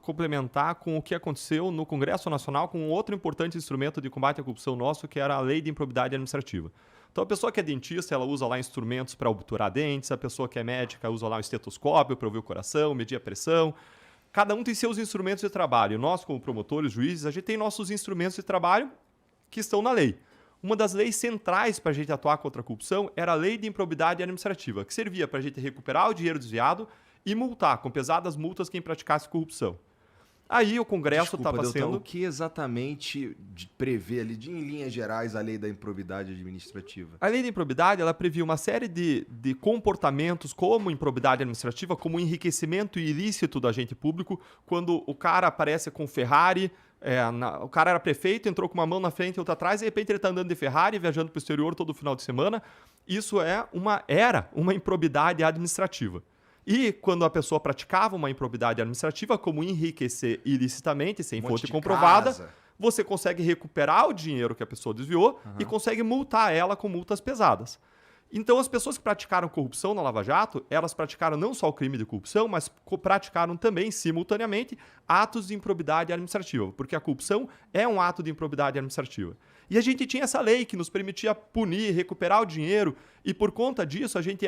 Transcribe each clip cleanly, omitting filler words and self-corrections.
complementar com o que aconteceu no Congresso Nacional com outro importante instrumento de combate à corrupção nosso, que era a Lei de Improbidade Administrativa. Então, a pessoa que é dentista, ela usa lá instrumentos para obturar dentes, a pessoa que é médica usa lá um estetoscópio para ouvir o coração, medir a pressão. Cada um tem seus instrumentos de trabalho. Nós, como promotores, juízes, a gente tem nossos instrumentos de trabalho que estão na lei. Uma das leis centrais para a gente atuar contra a corrupção era a Lei de Improbidade Administrativa, que servia para a gente recuperar o dinheiro desviado e multar com pesadas multas quem praticasse corrupção. Aí o Congresso estava sendo... O que exatamente prevê ali, em linhas gerais, a lei da improbidade administrativa? A lei da improbidade, ela previa uma série de comportamentos como improbidade administrativa, como enriquecimento ilícito do agente público, quando o cara aparece com Ferrari, o cara era prefeito, entrou com uma mão na frente e outra atrás, e de repente ele está andando de Ferrari, viajando para o exterior todo final de semana. Isso era uma improbidade administrativa. E quando a pessoa praticava uma improbidade administrativa, como enriquecer ilicitamente, sem fonte comprovada, você consegue recuperar o dinheiro que a pessoa desviou e consegue multar ela com multas pesadas. Então, as pessoas que praticaram corrupção na Lava Jato, elas praticaram não só o crime de corrupção, mas praticaram também, simultaneamente, atos de improbidade administrativa, porque a corrupção é um ato de improbidade administrativa. E a gente tinha essa lei que nos permitia punir, recuperar o dinheiro, e por conta disso a gente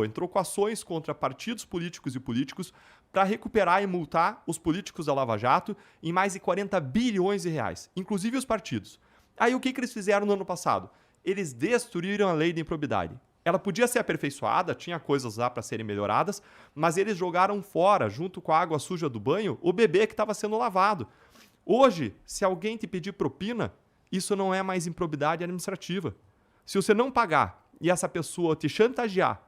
entrou com ações contra partidos políticos e políticos para recuperar e multar os políticos da Lava Jato em mais de 40 bilhões de reais, inclusive os partidos. Aí o que eles fizeram no ano passado? Eles destruíram a lei de improbidade. Ela podia ser aperfeiçoada, tinha coisas lá para serem melhoradas, mas eles jogaram fora, junto com a água suja do banho, o bebê que estava sendo lavado. Hoje, se alguém te pedir propina, isso não é mais improbidade administrativa. Se você não pagar e essa pessoa te chantagear,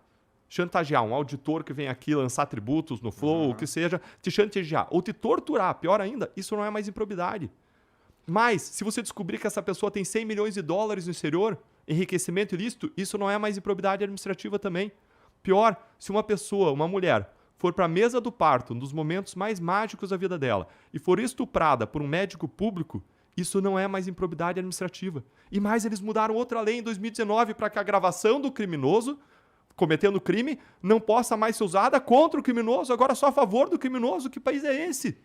um auditor que vem aqui lançar tributos no Flow, o que seja, te chantagear ou te torturar, pior ainda, isso não é mais improbidade. Mas, se você descobrir que essa pessoa tem 100 milhões de dólares no exterior, enriquecimento ilícito, isso não é mais improbidade administrativa também. Pior, se uma mulher, for para a mesa do parto, um dos momentos mais mágicos da vida dela, e for estuprada por um médico público, isso não é mais improbidade administrativa. E mais, eles mudaram outra lei em 2019 para que a gravação do criminoso, cometendo crime, não possa mais ser usada contra o criminoso, agora só a favor do criminoso. Que país é esse?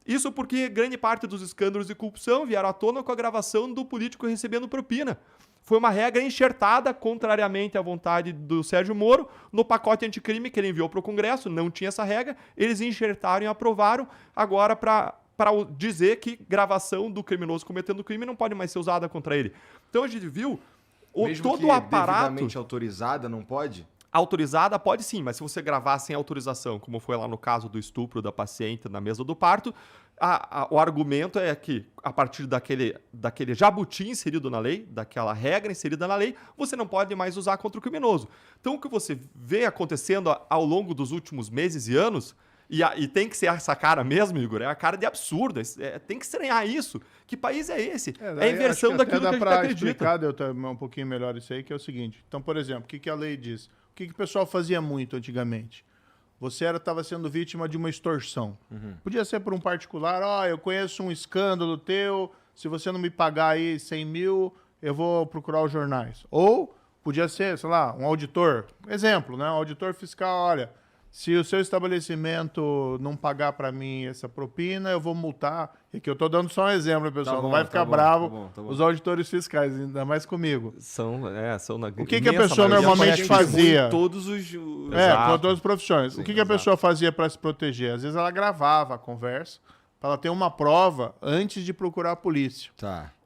Isso porque grande parte dos escândalos de corrupção vieram à tona com a gravação do político recebendo propina. Foi uma regra enxertada, contrariamente à vontade do Sérgio Moro, no pacote anticrime que ele enviou para o Congresso. Não tinha essa regra, eles enxertaram e aprovaram agora para dizer que gravação do criminoso cometendo crime não pode mais ser usada contra ele. Então a gente viu todo o aparato... devidamente autorizada, não pode? Autorizada pode sim, mas se você gravar sem autorização, como foi lá no caso do estupro da paciente na mesa do parto, o argumento é que, a partir daquele jabuti inserido na lei, daquela regra inserida na lei, você não pode mais usar contra o criminoso. Então, o que você vê acontecendo ao longo dos últimos meses e anos, e tem que ser essa cara mesmo, Igor, é a cara de absurdo, tem que estranhar isso. Que país é esse? É a inversão daquilo que a gente acredita. Explicar um pouquinho melhor isso aí, que é o seguinte. Então, por exemplo, o que a lei diz? O que o pessoal fazia muito antigamente? Você estava sendo vítima de uma extorsão. Podia ser por um particular, eu conheço um escândalo teu, se você não me pagar aí 100 mil, eu vou procurar os jornais. Ou podia ser, sei lá, um auditor. Exemplo, né? Um auditor fiscal, olha, se o seu estabelecimento não pagar para mim essa propina, eu vou multar. E aqui eu estou dando só um exemplo, pessoal. Não vai ficar bravo os auditores fiscais, ainda mais comigo. São na O que a pessoa normalmente fazia? Todos os... com todas as profissões. Sim, o que a pessoa fazia para se proteger? Às vezes ela gravava a conversa para ela ter uma prova antes de procurar a polícia.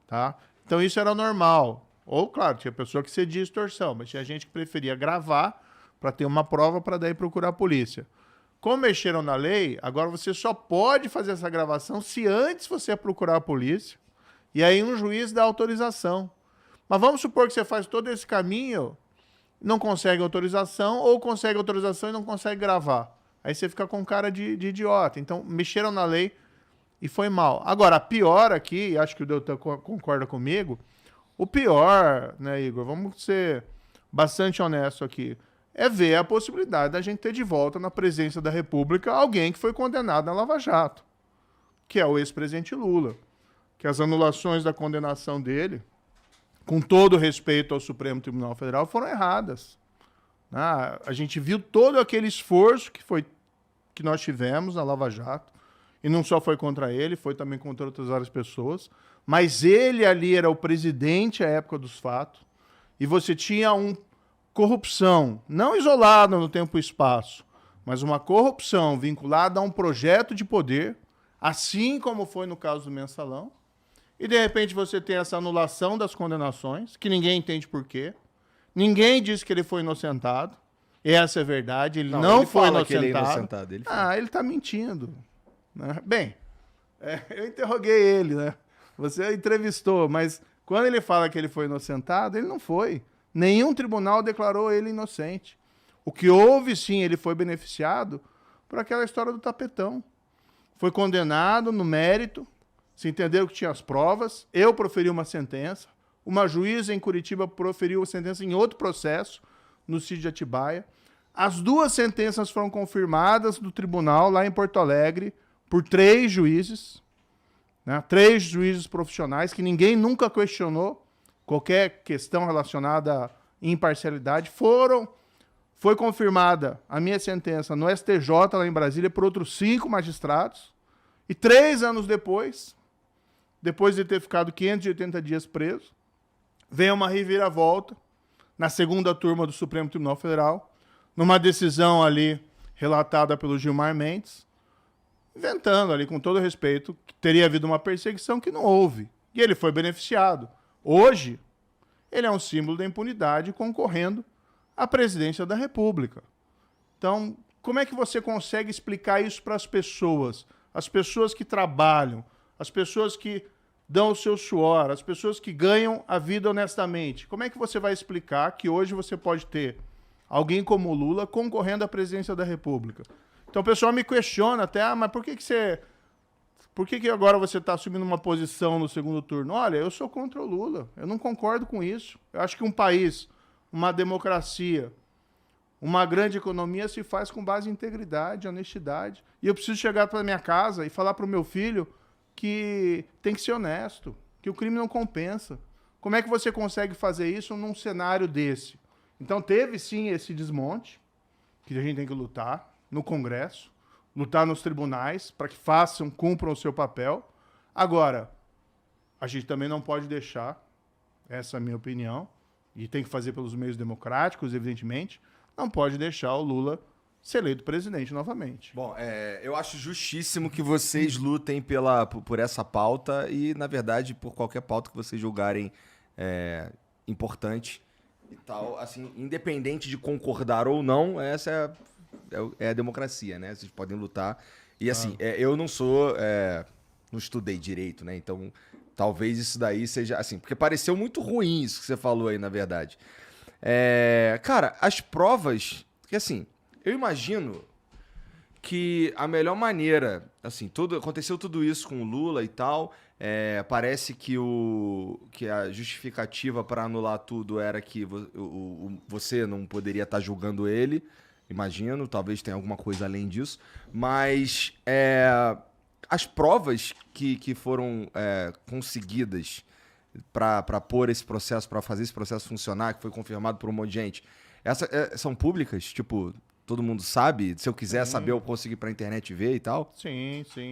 Tá? Então isso era normal. Ou, claro, tinha pessoa que cedia extorsão, mas tinha gente que preferia gravar para ter uma prova para daí procurar a polícia. Como mexeram na lei, agora você só pode fazer essa gravação se antes você procurar a polícia e aí um juiz dá autorização. Mas vamos supor que você faz todo esse caminho, não consegue autorização ou consegue autorização e não consegue gravar. Aí você fica com cara de idiota. Então, mexeram na lei e foi mal. Agora, a pior aqui, acho que o Deltan concorda comigo, o pior, né, Igor, vamos ser bastante honesto aqui, é ver a possibilidade da gente ter de volta na presença da República alguém que foi condenado na Lava Jato, que é o ex-presidente Lula. Que as anulações da condenação dele, com todo respeito ao Supremo Tribunal Federal, foram erradas. A gente viu todo aquele esforço que nós tivemos na Lava Jato, E não só foi contra ele, foi também contra outras várias pessoas. Mas ele ali era o presidente à época dos fatos. E você tinha uma corrupção, não isolada no tempo e espaço, mas uma corrupção vinculada a um projeto de poder, assim como foi no caso do Mensalão. E, de repente, você tem essa anulação das condenações, que ninguém entende por quê. Ninguém diz que ele foi inocentado. Essa é a verdade. Ele não foi inocentado. Que ele é inocentado. Ele está mentindo. Né? Bem, eu interroguei ele, né? Você entrevistou, mas quando ele fala que ele foi inocentado, ele não foi. Nenhum tribunal declarou ele inocente. O que houve, sim, ele foi beneficiado por aquela história do tapetão. Foi condenado no mérito, se entenderam que tinha as provas, eu proferi uma sentença, uma juíza em Curitiba proferiu a sentença em outro processo, no sítio de Atibaia. As duas sentenças foram confirmadas do tribunal lá em Porto Alegre por 3 juízes, né? 3 juízes profissionais que ninguém nunca questionou qualquer questão relacionada à imparcialidade. Foi confirmada a minha sentença no STJ lá em Brasília por outros 5 magistrados. E 3 anos depois de ter ficado 580 dias preso, vem uma reviravolta na segunda turma do Supremo Tribunal Federal, numa decisão ali relatada pelo Gilmar Mendes, inventando ali, com todo respeito, que teria havido uma perseguição que não houve. E ele foi beneficiado. Hoje, ele é um símbolo da impunidade concorrendo à presidência da República. Então, como é que você consegue explicar isso para as pessoas? As pessoas que trabalham, as pessoas que dão o seu suor, as pessoas que ganham a vida honestamente. Como é que você vai explicar que hoje você pode ter alguém como o Lula concorrendo à presidência da República? Então o pessoal me questiona até, mas por que agora você está assumindo uma posição no segundo turno? Olha, eu sou contra o Lula, eu não concordo com isso. Eu acho que um país, uma democracia, uma grande economia se faz com base em integridade, honestidade. E eu preciso chegar para minha casa e falar para o meu filho que tem que ser honesto, que o crime não compensa. Como é que você consegue fazer isso num cenário desse? Então teve sim esse desmonte, que a gente tem que lutar no Congresso, lutar nos tribunais para que cumpram o seu papel. Agora, a gente também não pode deixar, essa é a minha opinião, e tem que fazer pelos meios democráticos, evidentemente, não pode deixar o Lula ser eleito presidente novamente. Bom, eu acho justíssimo que vocês lutem por essa pauta e, na verdade, por qualquer pauta que vocês julgarem importante e tal. Assim, independente de concordar ou não, essa é a democracia, né? Vocês podem lutar. E, assim, eu não não estudei direito, né? Então, talvez isso daí seja, assim, porque pareceu muito ruim isso que você falou aí, na verdade. Cara, as provas, que assim, eu imagino que a melhor maneira, assim, aconteceu tudo isso com o Lula e tal, parece que a justificativa para anular tudo era que você não poderia estar julgando ele, imagino, talvez tenha alguma coisa além disso, mas as provas que foram conseguidas para pôr esse processo, para fazer esse processo funcionar, que foi confirmado por um monte de gente, são públicas? Tipo, todo mundo sabe? Se eu quiser saber, eu consigo ir pra internet ver e tal? Sim, sim.